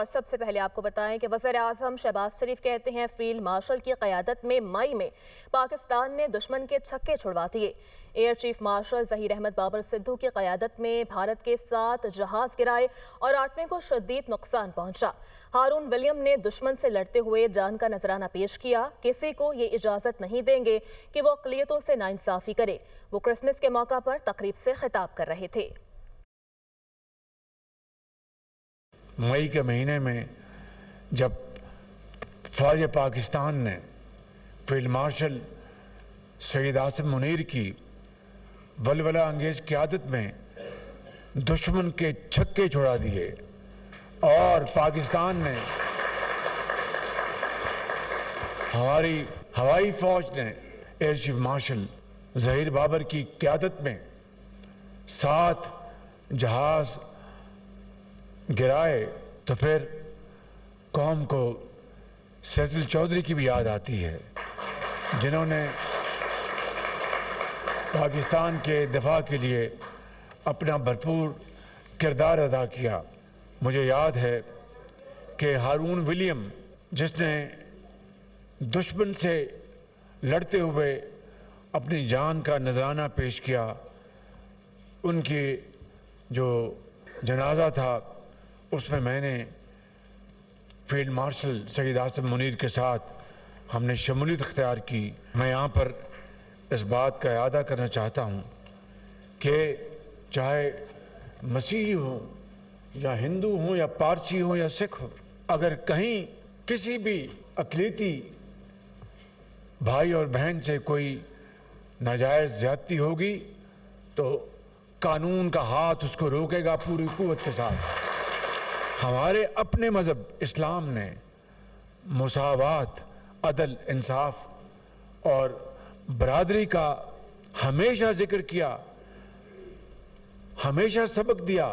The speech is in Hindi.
और सबसे पहले आपको बताएं कि वज़ीर-ए-आज़म शहबाज शरीफ कहते हैं फील्ड मार्शल की क़यादत में मई में पाकिस्तान ने दुश्मन के छक्के छुड़वा दिए। Air chief marshal Zaheer Ahmed Babar Sidhu की क़यादत में भारत के 7 जहाज़ गिराए और 8वें को शदीद नुकसान पहुंचा। हारून विलियम ने दुश्मन से लड़ते हुए जान का नजराना पेश किया। किसी को ये इजाज़त नहीं देंगे कि वो अक़लियतों से नाइंसाफ़ी करे। वो क्रिसमस के मौका पर तकरीब से खिताब कर रहे थे। मई के महीने में जब फ़ौज पाकिस्तान ने फील्ड मार्शल सईद आसिम मुनीर की वलवला अंगेज़ क़यादत में दुश्मन के छक्के छुड़ा दिए और पाकिस्तान ने हमारी हवाई फ़ौज ने air chief marshal Zaheer Babar की क़यादत में 7 जहाज़ गिराए तो फिर कौम को सैसिल चौधरी की भी याद आती है, जिन्होंने पाकिस्तान के दिफा के लिए अपना भरपूर किरदार अदा किया। मुझे याद है कि हारून विलियम, जिसने दुश्मन से लड़ते हुए अपनी जान का नजराना पेश किया, उनकी जो जनाजा था उसमें मैंने फील्ड मार्शल सईद आसिम मुनीर के साथ हमने शमूलियत इख्तियार की। मैं यहाँ पर इस बात का इरादा करना चाहता हूँ कि चाहे मसीही हो या हिंदू हो या पारसी हो या सिख हो, अगर कहीं किसी भी अक़लियती भाई और बहन से कोई नाजायज़ ज़्यादती होगी तो कानून का हाथ उसको रोकेगा पूरी कुव्वत के साथ। हमारे अपने मज़हब इस्लाम ने मुसावात, अदल, इंसाफ और बरादरी का हमेशा जिक्र किया, हमेशा सबक दिया